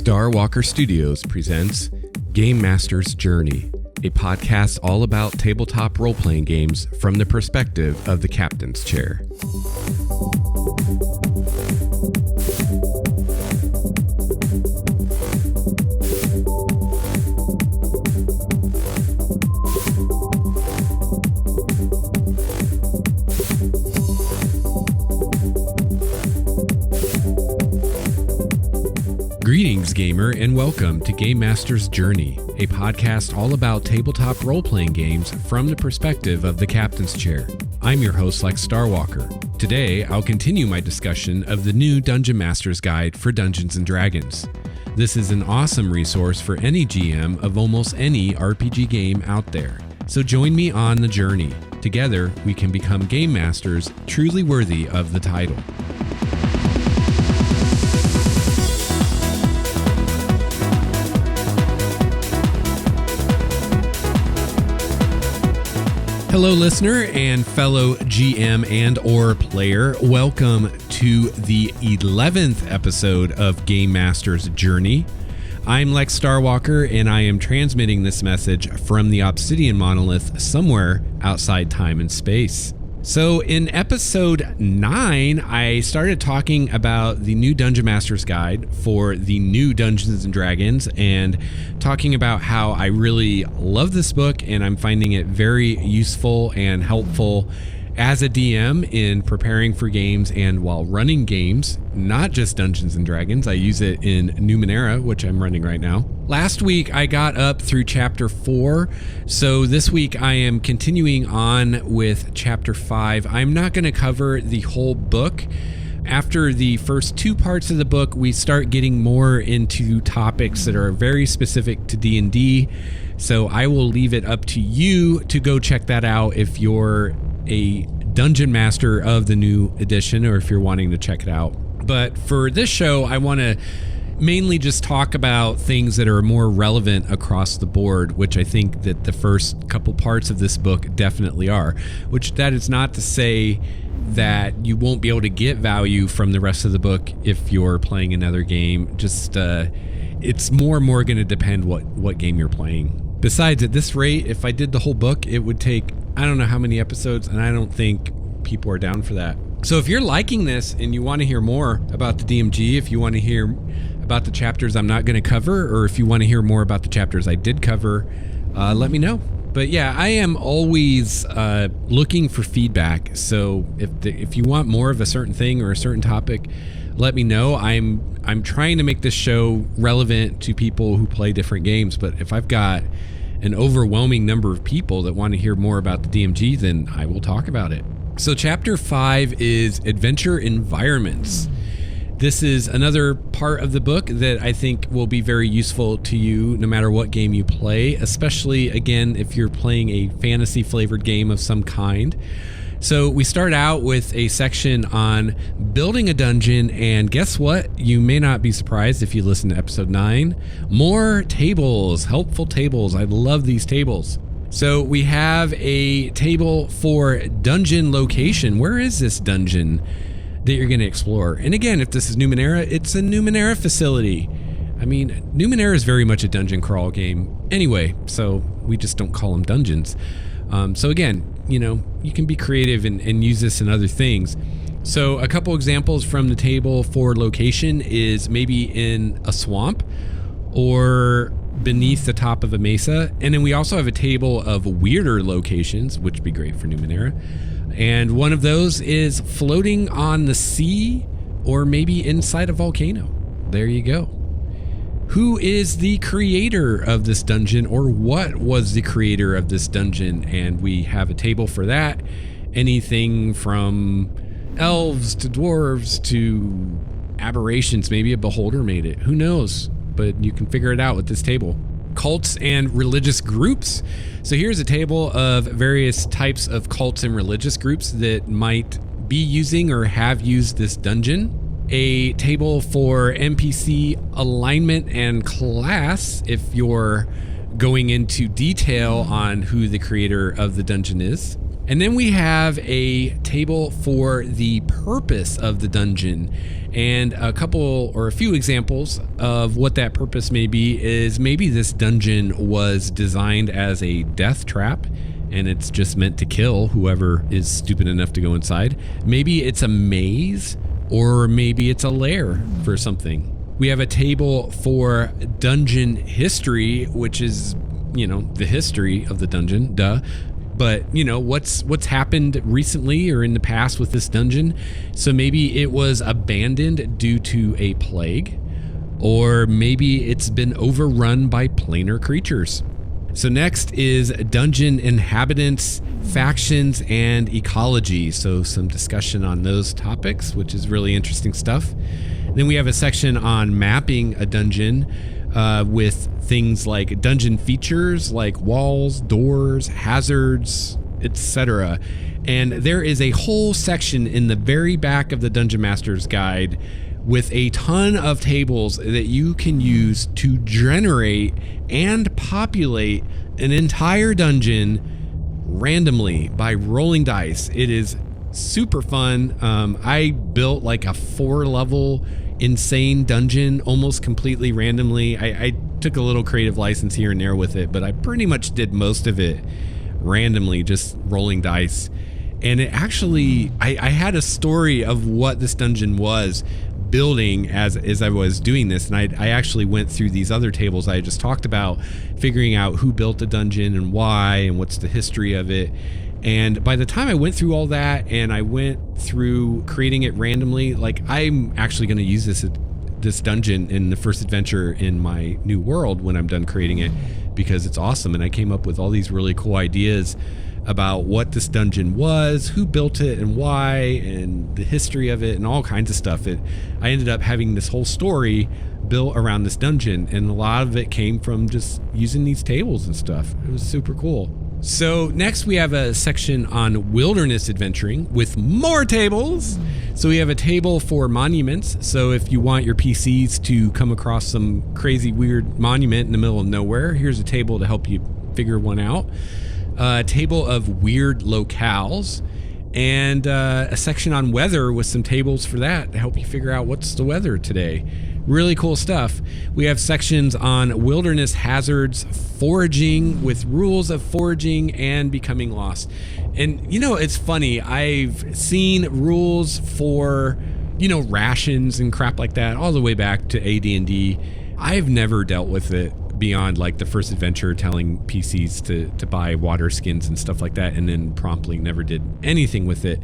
Starwalker Studios presents Game Master's Journey, a podcast all about tabletop role-playing games from the perspective of the captain's chair. Greetings, gamer, and welcome to Game Master's Journey, a podcast all about tabletop role-playing games from the perspective of the captain's chair. I'm your host, Lex Starwalker. Today, I'll continue my discussion of the new Dungeon Master's Guide for Dungeons & Dragons. This is an awesome resource for any GM of almost any RPG game out there. So join me on the journey. Together, we can become game masters truly worthy of the title. Hello, listener and fellow GM and or player. Welcome to the 11th episode of Game Master's Journey. I'm Lex Starwalker, and I am transmitting this message from the Obsidian Monolith somewhere outside time and space. So in episode 9, I started talking about the new Dungeon Master's Guide for the new Dungeons & Dragons and talking about how I really love this book and I'm finding it very useful and helpful as a DM in preparing for games and while running games, not just Dungeons & Dragons. I use it in Numenera, which I'm running right now. Last week, I got up through Chapter 4, so this week I am continuing on with Chapter 5. I'm not going to cover the whole book. After the first two parts of the book, we start getting more into topics that are very specific to D&D, so I will leave it up to you to go check that out if you're a dungeon master of the new edition or if you're wanting to check it out. But for this show, I want to mainly just talk about things that are more relevant across the board, which I think that the first couple parts of this book definitely are, which that is not to say that you won't be able to get value from the rest of the book if you're playing another game. Just it's more and more going to depend what game you're playing. Besides, at this rate, if I did the whole book, it would take I don't know how many episodes, and I don't think people are down for that. So if you're liking this and you want to hear more about the DMG, if you want to hear about the chapters I'm not going to cover, or if you want to hear more about the chapters I did cover, let me know. But yeah, I am always looking for feedback. So if you want more of a certain thing or a certain topic, let me know. I'm trying to make this show relevant to people who play different games. But if I've got an overwhelming number of people that want to hear more about the DMG, then I will talk about it. So Chapter 5 is Adventure Environments. This is another part of the book that I think will be very useful to you no matter what game you play, especially, again, if you're playing a fantasy-flavored game of some kind. So we start out with a section on building a dungeon, and guess what? You may not be surprised if you listen to episode 9. More tables, helpful tables. I love these tables. So we have a table for dungeon location. Where is this dungeon that you're going to explore? And again, if this is Numenera, it's a Numenera facility. I mean, Numenera is very much a dungeon crawl game anyway, so we just don't call them dungeons. So again, you know, you can be creative and use this in other things. So a couple examples from the table for location is maybe in a swamp or beneath the top of a mesa. And then we also have a table of weirder locations, which would be great for Numenera. And one of those is floating on the sea or maybe inside a volcano. There you go. Who is the creator of this dungeon, or what was the creator of this dungeon? And we have a table for that. Anything from elves to dwarves to aberrations. Maybe a beholder made it. Who knows? But you can figure it out with this table. Cults and religious groups. So here's a table of various types of cults and religious groups that might be using or have used this dungeon. A table for NPC alignment and class if you're going into detail on who the creator of the dungeon is. And then we have a table for the purpose of the dungeon. And a few examples of what that purpose may be is maybe this dungeon was designed as a death trap and it's just meant to kill whoever is stupid enough to go inside. Maybe it's a maze, or maybe it's a lair for something. We have a table for dungeon history, which is, the history of the dungeon, duh. But, what's happened recently or in the past with this dungeon. So maybe it was abandoned due to a plague, or maybe it's been overrun by planar creatures. So next is dungeon inhabitants, factions, and ecology. So some discussion on those topics, which is really interesting stuff. Then we have a section on mapping a dungeon with things like dungeon features like walls, doors, hazards, etc. And there is a whole section in the very back of the Dungeon Master's Guide with a ton of tables that you can use to generate and populate an entire dungeon randomly by rolling dice. It is super fun. I built like a 4-level insane dungeon almost completely randomly. I took a little creative license here and there with it, but I pretty much did most of it randomly, just rolling dice. And it actually, I had a story of what this dungeon was building as I was doing this, and I actually went through these other tables I just talked about, figuring out who built the dungeon and why and what's the history of it. And by the time I went through all that and I went through creating it randomly, like I'm actually going to use this dungeon in the first adventure in my new world when I'm done creating it, because it's awesome. And I came up with all these really cool ideas about what this dungeon was, who built it and why, and the history of it and all kinds of stuff. I ended up having this whole story built around this dungeon, and a lot of it came from just using these tables and stuff. It was super cool. So next we have a section on wilderness adventuring with more tables. So we have a table for monuments. So if you want your PCs to come across some crazy weird monument in the middle of nowhere, here's a table to help you figure one out. A table of weird locales, and a section on weather with some tables for that to help you figure out what's the weather today. Really cool stuff. We have sections on wilderness hazards, foraging with rules of foraging, and becoming lost. And it's funny, I've seen rules for rations and crap like that all the way back to AD&D. I've never dealt with it beyond like the first adventure, telling PCs to buy water skins and stuff like that, and then promptly never did anything with it.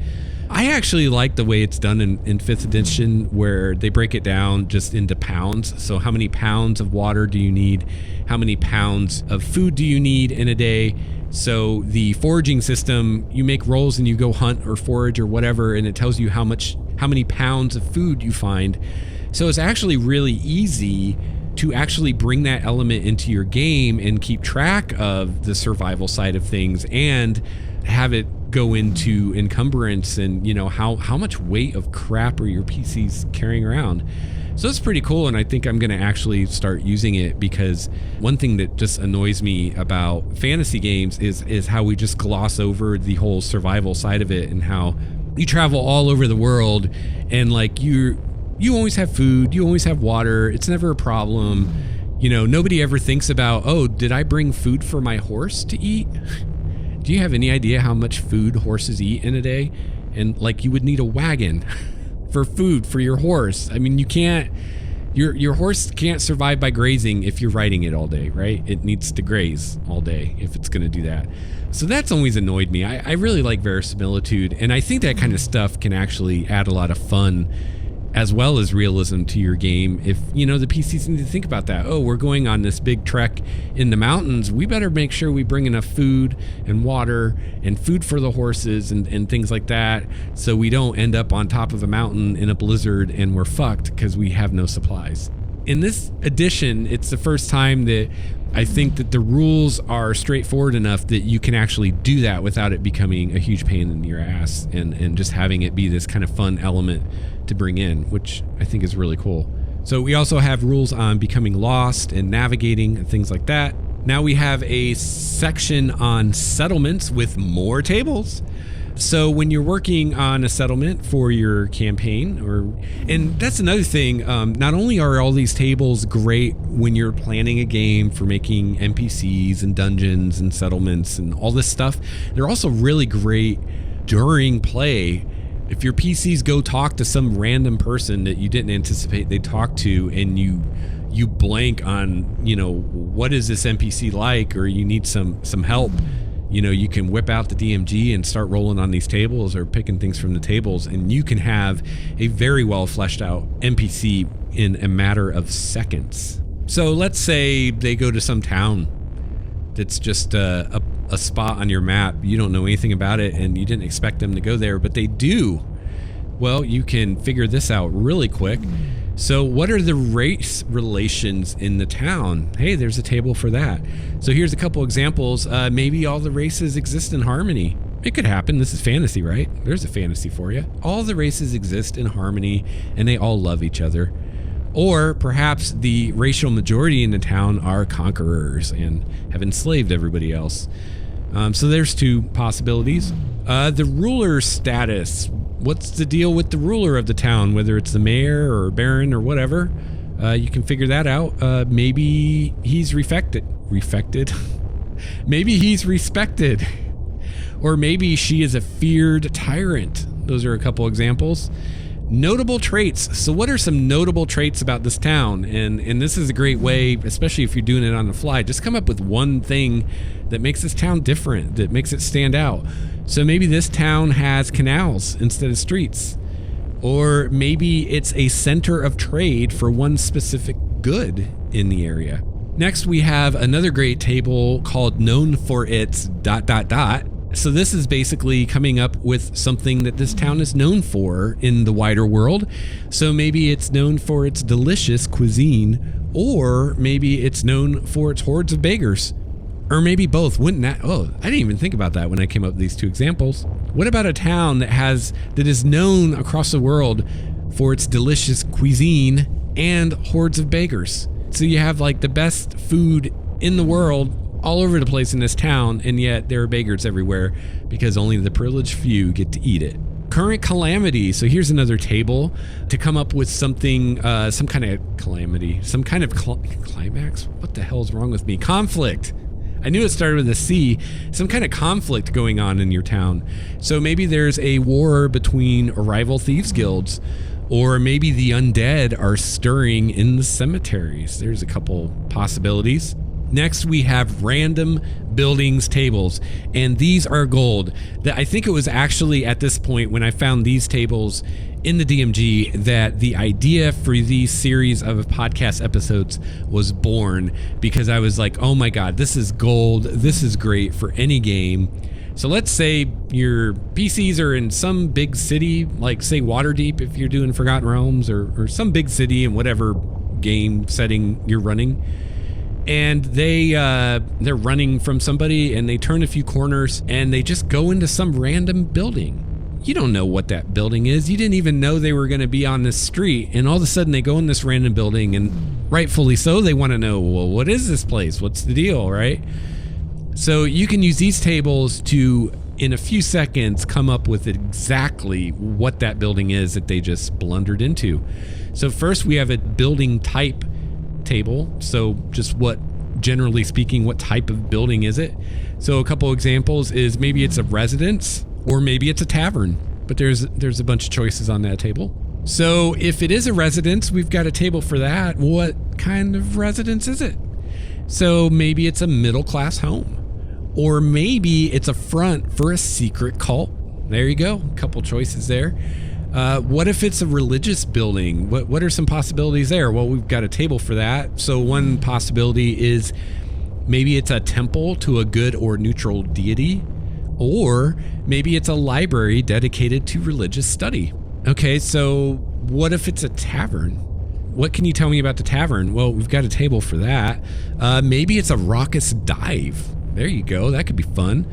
I actually like the way it's done in 5th edition, where they break it down just into pounds. So how many pounds of water do you need? How many pounds of food do you need in a day? So the foraging system, you make rolls and you go hunt or forage or whatever, and it tells you how many pounds of food you find. So it's actually really easy to actually bring that element into your game and keep track of the survival side of things, and have it go into encumbrance and how much weight of crap are your PCs carrying around. So it's pretty cool, and I think I'm going to actually start using it, because one thing that just annoys me about fantasy games is how we just gloss over the whole survival side of it, and how you travel all over the world and like you always have food, you always have water, it's never a problem. Nobody ever thinks about, oh, did I bring food for my horse to eat? Do you have any idea how much food horses eat in a day? And like, you would need a wagon for food for your horse. I mean, you can't, your horse can't survive by grazing if you're riding it all day, right? It needs to graze all day if it's going to do that. So that's always annoyed me. I really like verisimilitude, and I think that kind of stuff can actually add a lot of fun as well as realism to your game. If the PCs need to think about that, oh, we're going on this big trek in the mountains, we better make sure we bring enough food and water and food for the horses and things like that, so we don't end up on top of a mountain in a blizzard and we're fucked because we have no supplies. In this edition, it's the first time that I think that the rules are straightforward enough that you can actually do that without it becoming a huge pain in your ass, and just having it be this kind of fun element to bring in, which I think is really cool. So we also have rules on becoming lost and navigating and things like that. Now we have a section on settlements with more tables. So when you're working on a settlement for your campaign, and that's another thing, not only are all these tables great when you're planning a game for making NPCs and dungeons and settlements and all this stuff, they're also really great during play. If your PCs go talk to some random person that you didn't anticipate they'd talk to, and you blank on, what is this NPC like, or you need some help, you can whip out the DMG and start rolling on these tables or picking things from the tables, and you can have a very well fleshed out NPC in a matter of seconds. So let's say they go to some town that's just a spot on your map. You don't know anything about it and you didn't expect them to go there, but they do. Well, you can figure this out really quick. So what are the race relations in the town? Hey, there's a table for that. So here's a couple examples. Maybe all the races exist in harmony. It could happen. This is fantasy, right? There's a fantasy for you. All the races exist in harmony and they all love each other. Or perhaps the racial majority in the town are conquerors and have enslaved everybody else. So there's two possibilities. The ruler status. What's the deal with the ruler of the town, whether it's the mayor or baron or whatever? You can figure that out. Maybe he's refected. Maybe he's respected. Or maybe she is a feared tyrant. Those are a couple examples. Notable traits. So what are some notable traits about this town? And this is a great way, especially if you're doing it on the fly, just come up with one thing that makes this town different, that makes it stand out. So maybe this town has canals instead of streets. Or maybe it's a center of trade for one specific good in the area. Next, we have another great table called known for its ... So this is basically coming up with something that this town is known for in the wider world. So maybe it's known for its delicious cuisine, or maybe it's known for its hordes of beggars, or maybe both. Wouldn't that? Oh, I didn't even think about that when I came up with these two examples. What about a town that is known across the world for its delicious cuisine and hordes of beggars? So you have like the best food in the world all over the place in this town, and yet there are beggars everywhere because only the privileged few get to eat it. Current calamity. So here's another table to come up with something, some kind of calamity, some kind of climax. What the hell's wrong with me? Conflict. I knew it started with a C. Some kind of conflict going on in your town. So maybe there's a war between rival thieves guilds, or maybe the undead are stirring in the cemeteries. There's a couple possibilities. Next, we have random buildings tables, and these are gold. I think it was actually at this point when I found these tables in the DMG that the idea for these series of podcast episodes was born, because I was like, oh my God, this is gold. This is great for any game. So let's say your PCs are in some big city, like say Waterdeep if you're doing Forgotten Realms, or some big city in whatever game setting you're running. And they're running from somebody, and they turn a few corners and they just go into some random building. You don't know what that building is. You didn't even know they were going to be on this street, and all of a sudden they go in this random building, and rightfully so, they want to know, well, what is this place? What's the deal, right? So you can use these tables to, in a few seconds, come up with exactly what that building is that they just blundered into. So first we have a building type table. So just generally speaking, what type of building is it? So a couple examples is maybe it's a residence, or maybe it's a tavern, but there's a bunch of choices on that table. So if it is a residence, we've got a table for that. What kind of residence is it? So maybe it's a middle-class home, or maybe it's a front for a secret cult. There you go, a couple choices there. What if it's a religious building? What are some possibilities there? Well, we've got a table for that. So one possibility is maybe it's a temple to a good or neutral deity, or maybe it's a library dedicated to religious study. Okay, so what if it's a tavern? What can you tell me about the tavern? Well, we've got a table for that. Maybe it's a raucous dive. There you go, that could be fun.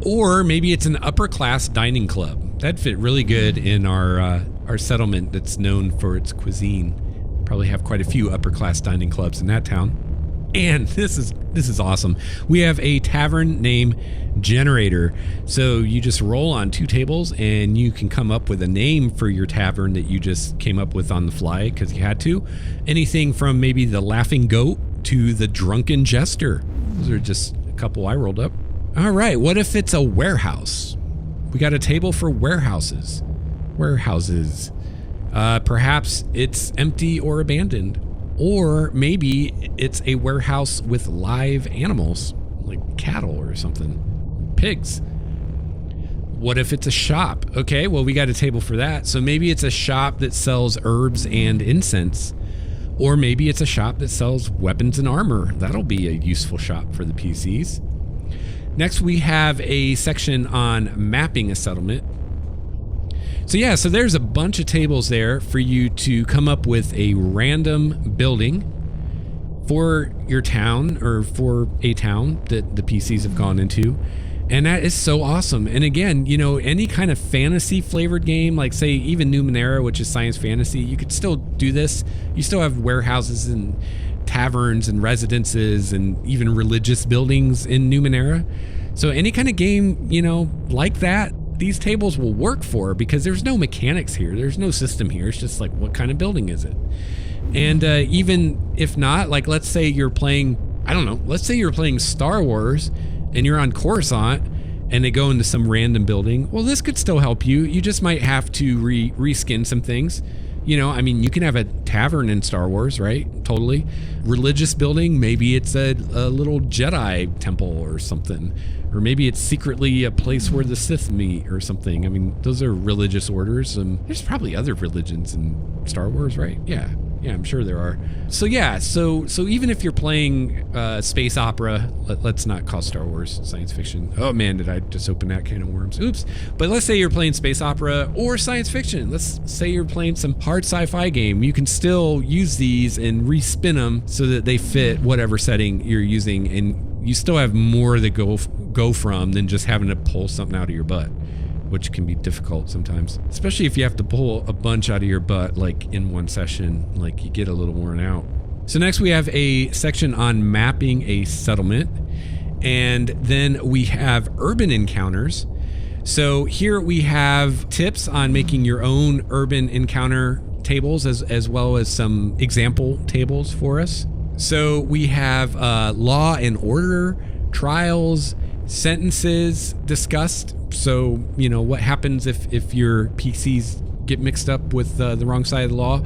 Or maybe it's an upper class dining club. That'd fit really good in our settlement that's known for its cuisine. Probably have quite a few upper class dining clubs in that town. And this is awesome. We have a tavern name generator. So you just roll on 2 tables and you can come up with a name for your tavern that you just came up with on the fly because you had to. Anything from maybe the Laughing Goat to the Drunken Jester. Those are just a couple I rolled up. All right, what if it's a warehouse? We got a table for warehouses. Warehouses. Perhaps it's empty or abandoned. Or maybe it's a warehouse with live animals, like cattle or something, pigs. What if it's a shop? Okay, well, we got a table for that. So maybe it's a shop that sells herbs and incense. Or maybe it's a shop that sells weapons and armor. That'll be a useful shop for the PCs. Next, we have a section on mapping a settlement. So there's a bunch of tables there for you to come up with a random building for your town or for a town that the PCs have gone into. And that is so awesome. And again, any kind of fantasy flavored game, like say even Numenera, which is science fantasy, you could still do this. You still have warehouses and taverns and residences and even religious buildings in Numenera. So any kind of game, like that, these tables will work for, because there's no mechanics here. There's no system here. It's just like, what kind of building is it? And even if not, like let's say you're playing, let's say you're playing Star Wars and you're on Coruscant and they go into some random building. Well, this could still help you. You just might have to reskin some things. You can have a tavern in Star Wars, right? Totally. Religious building, maybe it's a little Jedi temple or something. Or maybe it's secretly a place where the Sith meet or something. Those are religious orders. There's probably other religions in Star Wars, right? Yeah, I'm sure there are. So even if you're playing space opera, let's not call Star Wars science fiction. Oh man, did I just open that can of worms? Oops. But let's say you're playing space opera or science fiction. Let's say you're playing some hard sci-fi game. You can still use these and respin them so that they fit whatever setting you're using, and you still have more to go from than just having to pull something out of your butt, which can be difficult sometimes, especially if you have to pull a bunch out of your butt like in one session, like you get a little worn out. So next we have a section on mapping a settlement, and then we have urban encounters. So here we have tips on making your own urban encounter tables as well as some example tables for us. So we have law and order, trials, sentences discussed. So, what happens if your PCs get mixed up with the wrong side of the law.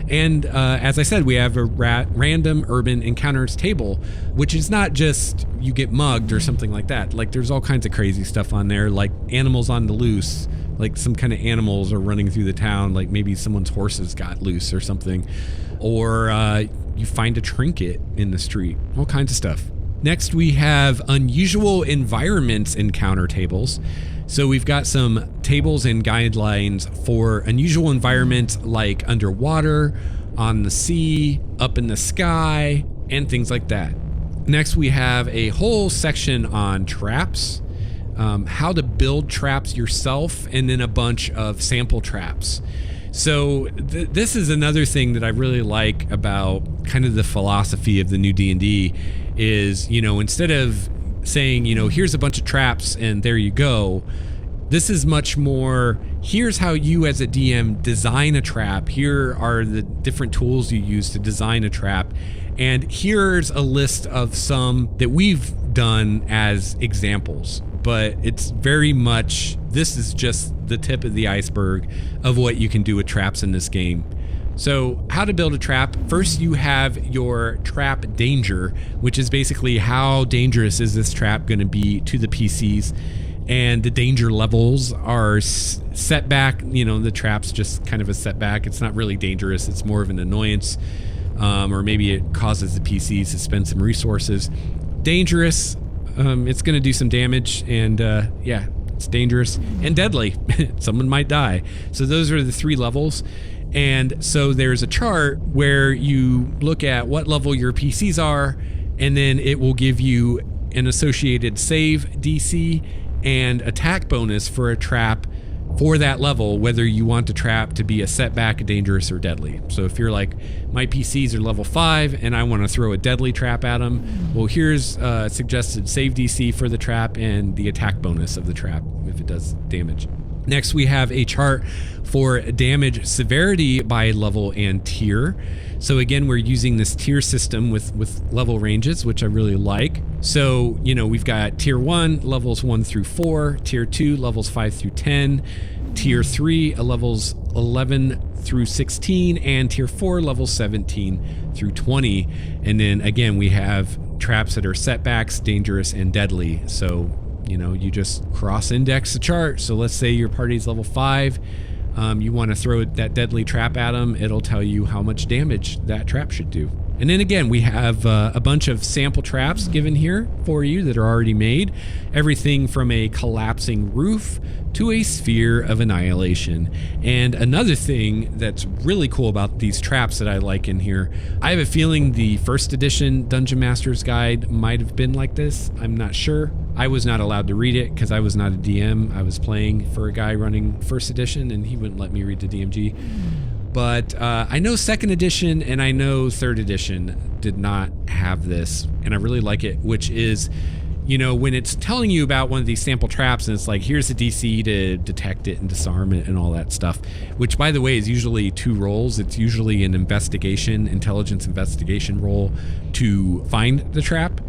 And as I said, we have a random urban encounters table, which is not just you get mugged or something like that. Like there's all kinds of crazy stuff on there, like animals on the loose, like some kind of animals are running through the town, like maybe someone's horses got loose or something. Or you find a trinket in the street, all kinds of stuff. Next, we have unusual environments encounter tables. So we've got some tables and guidelines for unusual environments like underwater, on the sea, up in the sky, and things like that. Next, we have a whole section on traps, how to build traps yourself, and then a bunch of sample traps. So this is another thing that I really like about kind of the philosophy of the new D&D is, instead of saying, here's a bunch of traps and there you go, this is much more, here's how you as a DM design a trap. Here are the different tools you use to design a trap. And here's a list of some that we've done as examples. But it's very much, this is just the tip of the iceberg of what you can do with traps in this game. So how to build a trap. First, you have your trap danger, which is basically how dangerous is this trap going to be to the PCs. And the danger levels are set back. The trap's just kind of a setback. It's not really dangerous. It's more of an annoyance. Or maybe it causes the PCs to spend some resources. Dangerous. It's going to do some damage, and it's dangerous and deadly. Someone might die. So those are the 3 levels. And so there's a chart where you look at what level your PCs are, and then it will give you an associated save DC and attack bonus for a trap for that level, whether you want the trap to be a setback, dangerous, or deadly. So if you're like, my PCs are level 5 and I want to throw a deadly trap at them, well, here's suggested save DC for the trap and the attack bonus of the trap if it does damage. Next, we have a chart for damage severity by level and tier. So again, we're using this tier system with level ranges, which I really like. So, we've got tier 1, levels 1 through 4, tier 2, levels 5 through 10, tier 3, levels 11 through 16, and tier 4, levels 17 through 20. And then again, we have traps that are setbacks, dangerous, and deadly. So you just cross-index the chart. So let's say your party's level 5. You want to throw that deadly trap at them. It'll tell you how much damage that trap should do. And then again, we have a bunch of sample traps given here for you that are already made. Everything from a collapsing roof to a sphere of annihilation. And another thing that's really cool about these traps that I like in here, I have a feeling the first edition Dungeon Master's Guide might have been like this. I'm not sure. I was not allowed to read it because I was not a DM. I was playing for a guy running first edition and he wouldn't let me read the DMG. But I know second edition and I know third edition did not have this, and I really like it, which is, when it's telling you about one of these sample traps and it's like, here's the DC to detect it and disarm it and all that stuff, which by the way is usually 2 rolls. It's usually an intelligence investigation roll to find the trap,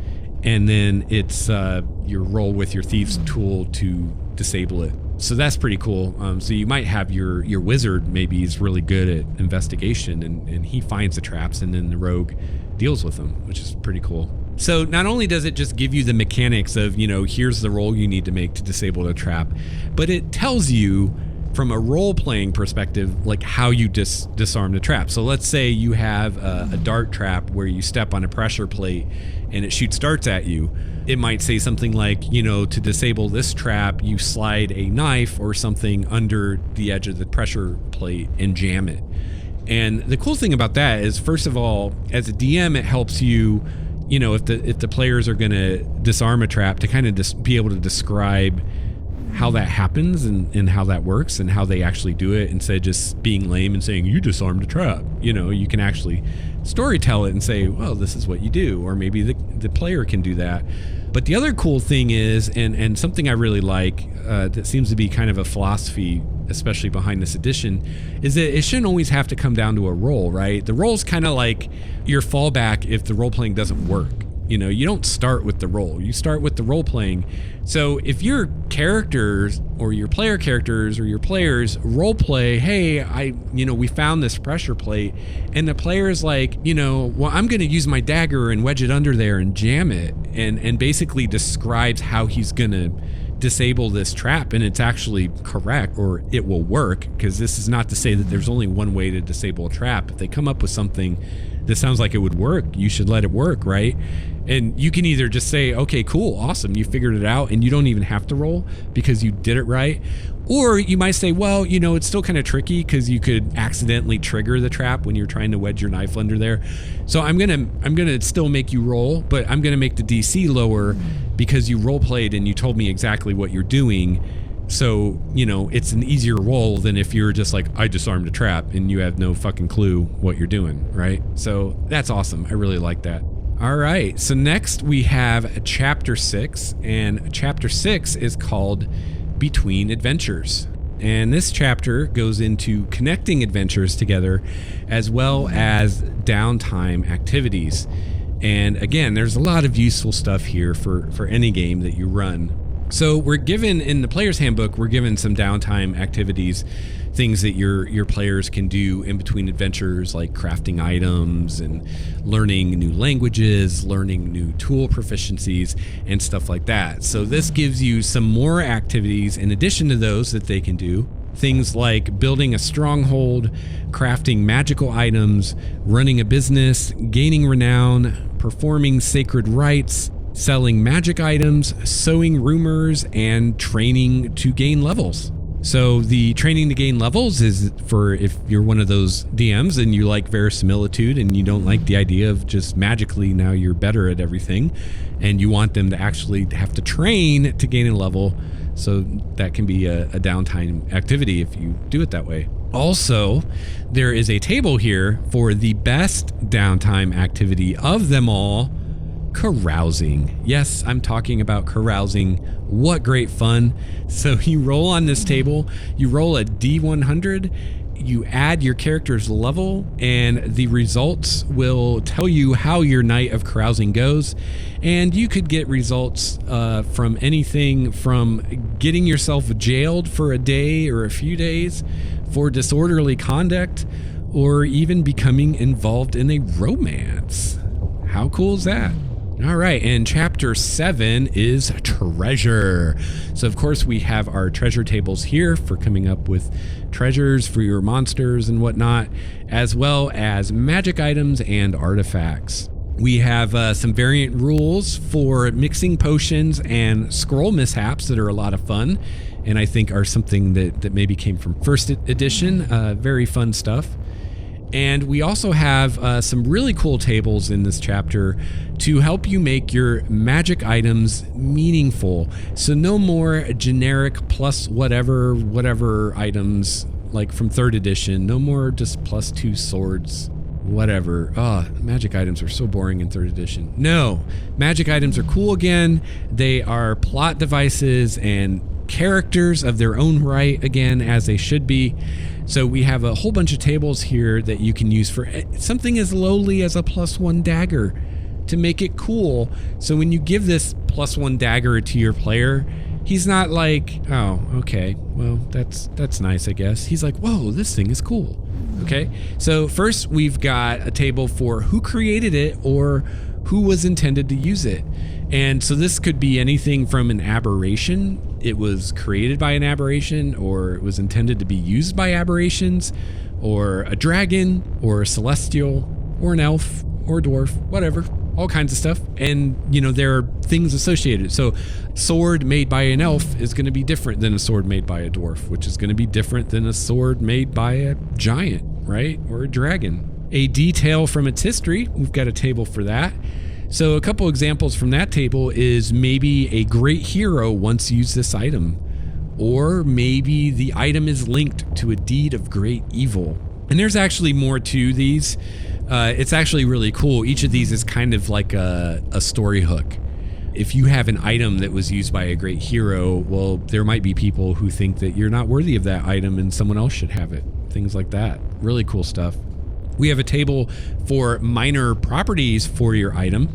and then it's your roll with your thieves tool to disable it. So that's pretty cool. So you might have your wizard maybe is really good at investigation and he finds the traps and then the rogue deals with them, which is pretty cool. So not only does it just give you the mechanics of, here's the roll you need to make to disable the trap, but it tells you from a role-playing perspective, like how you disarm the trap. So let's say you have a dart trap where you step on a pressure plate and it shoots darts at you. It might say something like, to disable this trap, you slide a knife or something under the edge of the pressure plate and jam it. And the cool thing about that is, first of all, as a DM, it helps you, if the players are going to disarm a trap, to kind of be able to describe how that happens and how that works and how they actually do it, instead of just being lame and saying you disarmed a trap. You can actually story tell it and say, well, this is what you do, or maybe the player can do that. But the other cool thing is, and something I really like, that seems to be kind of a philosophy, especially behind this edition, is that it shouldn't always have to come down to a roll, right? The roll's kind of like your fallback if the role playing doesn't work. You don't start with the role, you start with the role playing. So if your characters or your player characters or your players role play, hey, we found this pressure plate, and the player's like, well, I'm going to use my dagger and wedge it under there and jam it, and basically describes how he's going to disable this trap, and it's actually correct, or it will work, because this is not to say that there's only one way to disable a trap. If they come up with something that sounds like it would work, you should let it work, right? And you can either just say, okay, cool, awesome, you figured it out, and you don't even have to roll because you did it right. Or you might say, well, it's still kind of tricky because you could accidentally trigger the trap when you're trying to wedge your knife under there. So I'm gonna still make you roll, but I'm gonna make the DC lower because you role played and you told me exactly what you're doing. So, it's an easier roll than if you're just like, I disarmed a trap and you have no fucking clue what you're doing, right? So that's awesome. I really like that. All right, so next we have Chapter 6, and Chapter 6 is called Between Adventures. And this chapter goes into connecting adventures together as well as downtime activities. And again, there's a lot of useful stuff here for any game that you run. So we're given, in the player's handbook, we're given some downtime activities, things that your players can do in between adventures, like crafting items and learning new languages, learning new tool proficiencies, and stuff like that. So this gives you some more activities in addition to those that they can do. Things like building a stronghold, crafting magical items, running a business, gaining renown, performing sacred rites, selling magic items, sowing rumors, and training to gain levels. So the training to gain levels is for if you're one of those DMs and you like verisimilitude and you don't like the idea of just magically now you're better at everything and you want them to actually have to train to gain a level, So that can be a downtime activity if you do it that way. Also, there is a table here for the best downtime activity of them all, carousing. Yes, I'm talking about carousing. What great fun. So you roll on this table, you roll a D100, you add your character's level, and the results will tell you how your night of carousing goes. And you could get results from anything from getting yourself jailed for a day or a few days for disorderly conduct, or even becoming involved in a romance. How cool is that? All right, and chapter 7 is treasure. So of course we have our treasure tables here for coming up with treasures for your monsters and whatnot, as well as magic items and artifacts. We have some variant rules for mixing potions and scroll mishaps that are a lot of fun, and I think are something that maybe came from first edition. Very fun stuff. And we also have some really cool tables in this chapter to help you make your magic items meaningful. So no more generic plus whatever items like from third edition. No more just +2 swords, whatever. Magic items are so boring in third edition. No, magic items are cool again. They are plot devices and characters of their own right again, as they should be. So we have a whole bunch of tables here that you can use for something as lowly as a +1 dagger to make it cool. So when you give this +1 dagger to your player, he's not like, oh, okay, well, that's nice, I guess. He's like, whoa, this thing is cool. Okay, so first we've got a table for who created it or who was intended to use it. And so this could be anything from an aberration. It was created by an aberration, or it was intended to be used by aberrations, or a dragon, or a celestial, or an elf, or a dwarf, whatever, all kinds of stuff. And, you know, there are things associated. So sword made by an elf is going to be different than a sword made by a dwarf, which is going to be different than a sword made by a giant, right? Or a dragon. A detail from its history, we've got a table for that. So a couple examples from that table is maybe a great hero once used this item, or maybe the item is linked to a deed of great evil. And there's actually more to these. It's actually really cool. Each of these is kind of like a story hook. If you have an item that was used by a great hero, well, there might be people who think that you're not worthy of that item and someone else should have it. Things like that. Really cool stuff. We have a table for minor properties for your item.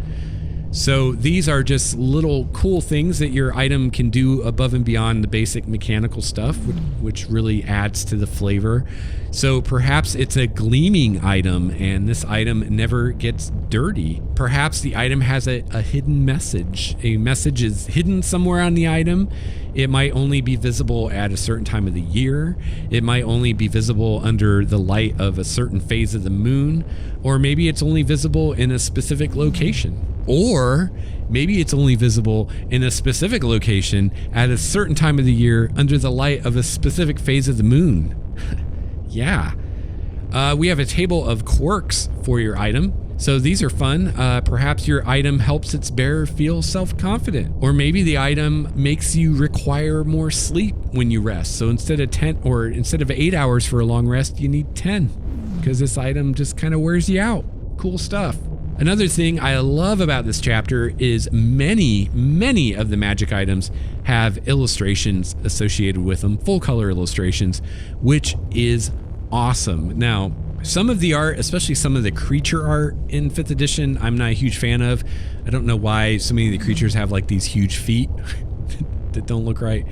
So these are just little cool things that your item can do above and beyond the basic mechanical stuff, which really adds to the flavor. So perhaps it's a gleaming item and this item never gets dirty. Perhaps the item has a hidden message. A message is hidden somewhere on the item. It might only be visible at a certain time of the year. It might only be visible under the light of a certain phase of the moon, or maybe it's only visible in a specific location. Or maybe it's only visible in a specific location at a certain time of the year under the light of a specific phase of the moon. Yeah. We have a table of quirks for your item. So these are fun. Perhaps your item helps its bearer feel self-confident, or maybe the item makes you require more sleep when you rest. So instead of 8 hours for a long rest, you need 10 because this item just kind of wears you out. Cool stuff. Another thing I love about this chapter is many of the magic items have illustrations associated with them, full color illustrations, which is awesome. Now, some of the art, especially some of the creature art in 5th edition, I'm not a huge fan of. I don't know why so many of the creatures have like these huge feet that don't look right.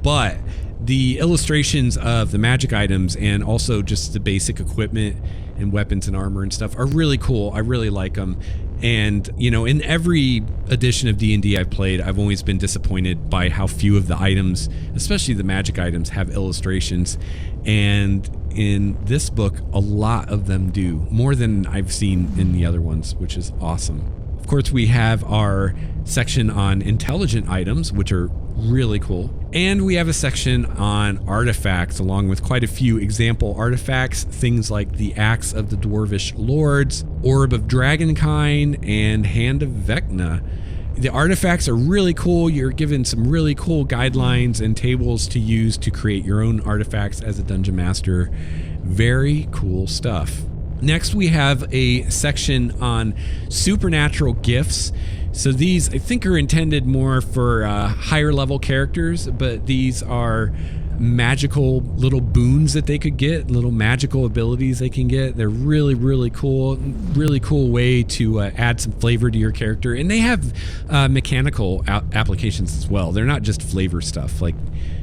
But the illustrations of the magic items and also just the basic equipment and weapons and armor and stuff are really cool. I really like them. And, you know, in every edition of D&D I've played, I've always been disappointed by how few of the items, especially the magic items, have illustrations. And in this book, a lot of them do, more than I've seen in the other ones, which is awesome. Of course, we have our section on intelligent items, which are really cool. And we have a section on artifacts, along with quite a few example artifacts, things like the Axe of the Dwarvish Lords, Orb of Dragonkind, and Hand of Vecna. The artifacts are really cool. You're given some really cool guidelines and tables to use to create your own artifacts as a dungeon master. Very cool stuff. Next, we have a section on supernatural gifts. So these, I think, are intended more for higher level characters, but these are magical little boons that they could get, little magical abilities they can get. They're really, really cool way to add some flavor to your character. And they have mechanical applications as well. They're not just flavor stuff. Like,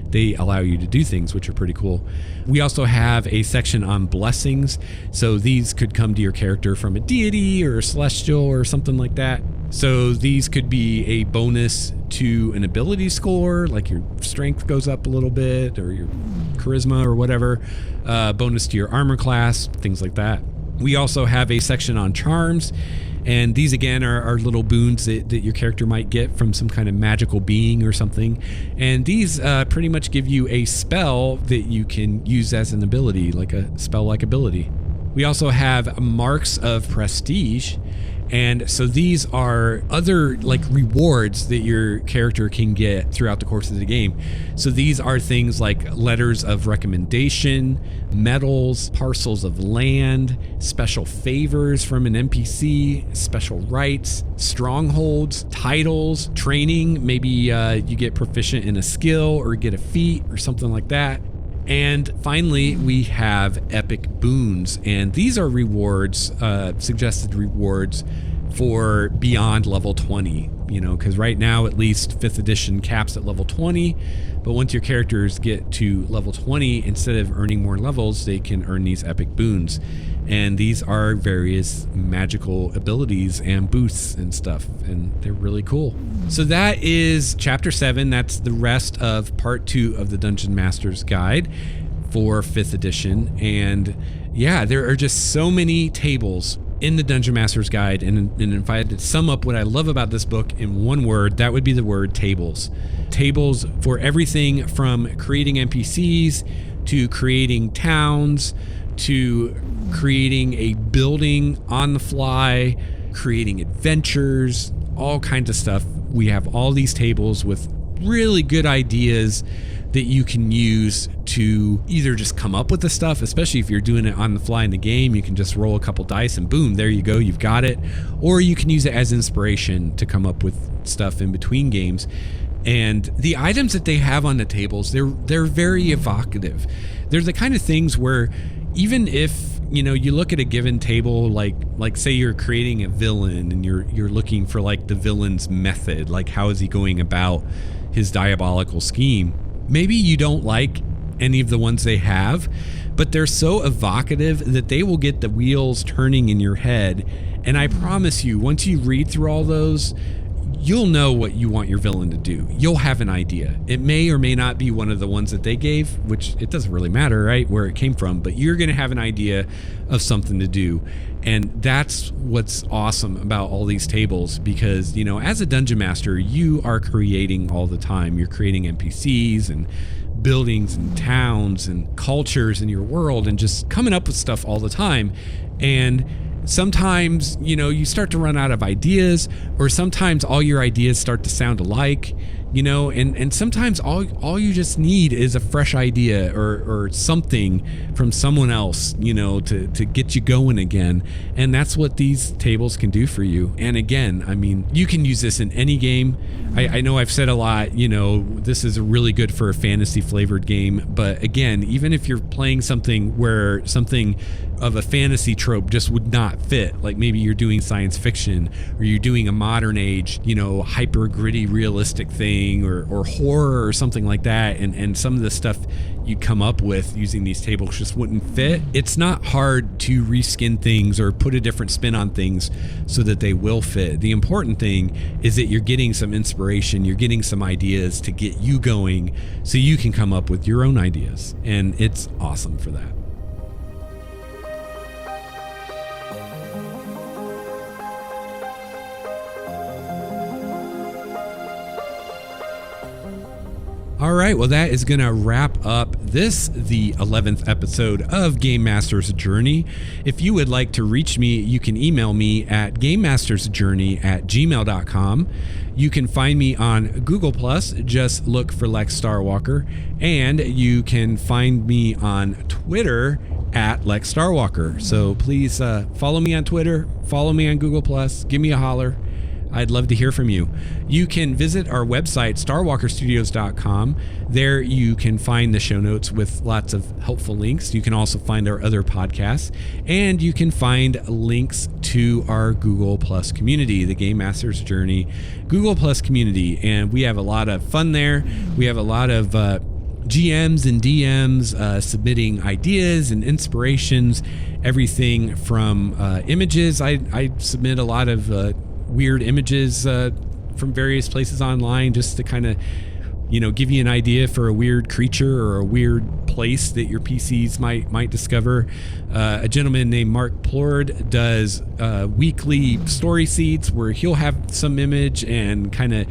they allow you to do things which are pretty cool. We also have a section on blessings. So these could come to your character from a deity or a celestial or something like that. So these could be a bonus to an ability score, like your strength goes up a little bit, or your charisma or whatever, bonus to your armor class, things like that. We also have a section on charms, and these again are little boons that your character might get from some kind of magical being or something. And these pretty much give you a spell that you can use as an ability, like a spell-like ability. We also have marks of prestige. And so these are other like rewards that your character can get throughout the course of the game. So these are things like letters of recommendation, medals, parcels of land, special favors from an NPC, special rights, strongholds, titles, training. Maybe you get proficient in a skill or get a feat or something like that. And finally, we have epic boons, and these are rewards, suggested rewards for beyond level 20, because right now at least 5th edition caps at level 20, but once your characters get to level 20, instead of earning more levels, they can earn these epic boons. And these are various magical abilities and boosts and stuff, and they're really cool. So that is chapter 7. That's the rest of part 2 of the Dungeon Master's Guide for 5th edition. And yeah, there are just so many tables in the Dungeon Master's Guide. And if I had to sum up what I love about this book in one word, that would be the word tables. Tables for everything from creating NPCs to creating towns to creating a building on the fly, creating adventures, all kinds of stuff. We have all these tables with really good ideas that you can use to either just come up with the stuff, especially if you're doing it on the fly in the game. You can just roll a couple dice and boom, there you go, you've got it. Or you can use it as inspiration to come up with stuff in between games. And the items that they have on the tables, they're very evocative. They're the kind of things where even if you look at a given table, like say you're creating a villain and you're looking for like the villain's method, like how is he going about his diabolical scheme. Maybe you don't like any of the ones they have, but they're so evocative that they will get the wheels turning in your head. And I promise you, once you read through all those, you'll know what you want your villain to do. You'll have an idea. It may or may not be one of the ones that they gave, which it doesn't really matter, right, where it came from, but you're going to have an idea of something to do. And that's what's awesome about all these tables, because, as a dungeon master, you are creating all the time. You're creating NPCs and buildings and towns and cultures in your world and just coming up with stuff all the time. And sometimes, you start to run out of ideas, or sometimes all your ideas start to sound alike, and sometimes all you just need is a fresh idea or something from someone else, to get you going again. And that's what these tables can do for you. And again, I mean, you can use this in any game. I know I've said a lot, this is really good for a fantasy flavored game. But again, even if you're playing something where something of a fantasy trope just would not fit, like maybe you're doing science fiction or you're doing a modern age, hyper gritty realistic thing, or horror or something like that, and some of the stuff you'd come up with using these tables just wouldn't fit. It's not hard to reskin things or put a different spin on things so that they will fit. The important thing is that you're getting some inspiration, you're getting some ideas to get you going so you can come up with your own ideas, and it's awesome for that. All right, well, that is going to wrap up the 11th episode of Game Master's Journey. If you would like to reach me, you can email me at gamemastersjourney@gmail.com. You can find me on Google+, just look for Lex Starwalker, and you can find me on Twitter at Lex Starwalker. So please follow me on Twitter, follow me on Google+, give me a holler. I'd love to hear from you. You can visit our website, starwalkerstudios.com. There you can find the show notes with lots of helpful links. You can also find our other podcasts, and you can find links to our Google Plus community, the Game Master's Journey Google Plus community. And we have a lot of fun there. We have a lot of GMs and DMs submitting ideas and inspirations, everything from images. I submit a lot of weird images from various places online just to kind of, give you an idea for a weird creature or a weird place that your PCs might discover. A gentleman named Mark Plord does weekly story seeds where he'll have some image and kind of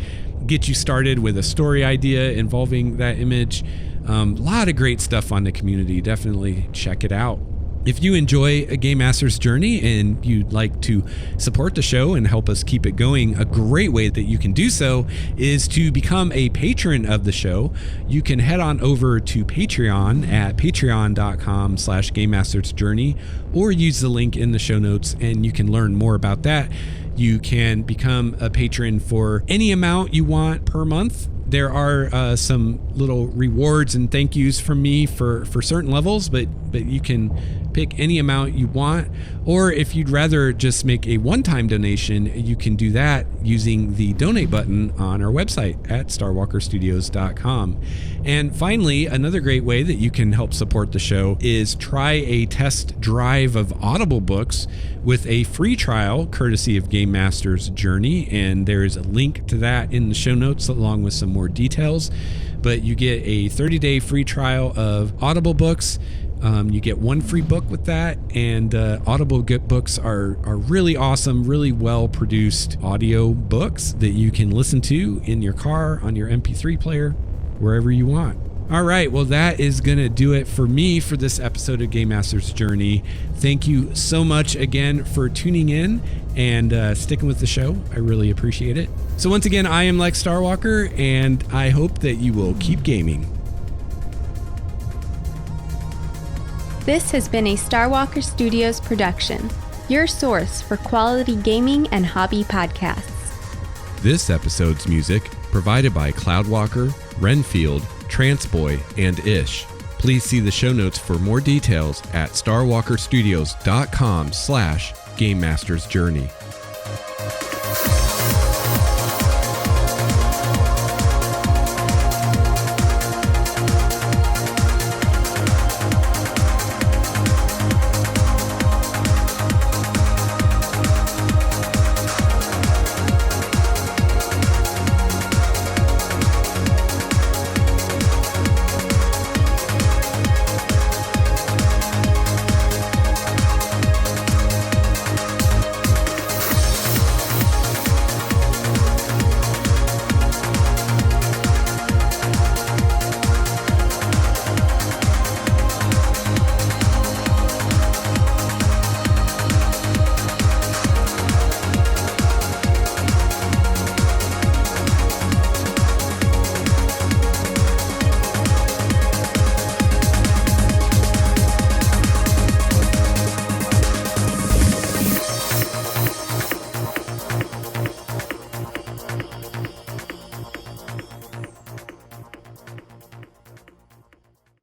get you started with a story idea involving that image. A lot of great stuff on the community. Definitely check it out. If you enjoy a Game Master's Journey and you'd like to support the show and help us keep it going, a great way that you can do so is to become a patron of the show. You can head on over to Patreon at patreon.com/Game Master's Journey, or use the link in the show notes and you can learn more about that. You can become a patron for any amount you want per month. There are some little rewards and thank yous from me for certain levels, but you can pick any amount you want. Or if you'd rather just make a one-time donation, you can do that using the donate button on our website at starwalkerstudios.com. And finally, another great way that you can help support the show is try a test drive of Audible books with a free trial courtesy of Game Master's Journey. And there's a link to that in the show notes along with some more details. But you get a 30-day free trial of Audible books. You get one free book with that, and Audible books are really awesome, really well-produced audio books that you can listen to in your car, on your MP3 player, wherever you want. All right, well, that is going to do it for me for this episode of Game Master's Journey. Thank you so much again for tuning in and sticking with the show. I really appreciate it. So once again, I am Lex Starwalker, and I hope that you will keep gaming. This has been a Starwalker Studios production, your source for quality gaming and hobby podcasts. This episode's music provided by Cloudwalker, Renfield, Transboy, and Ish. Please see the show notes for more details at starwalkerstudios.com/Game Master's Journey.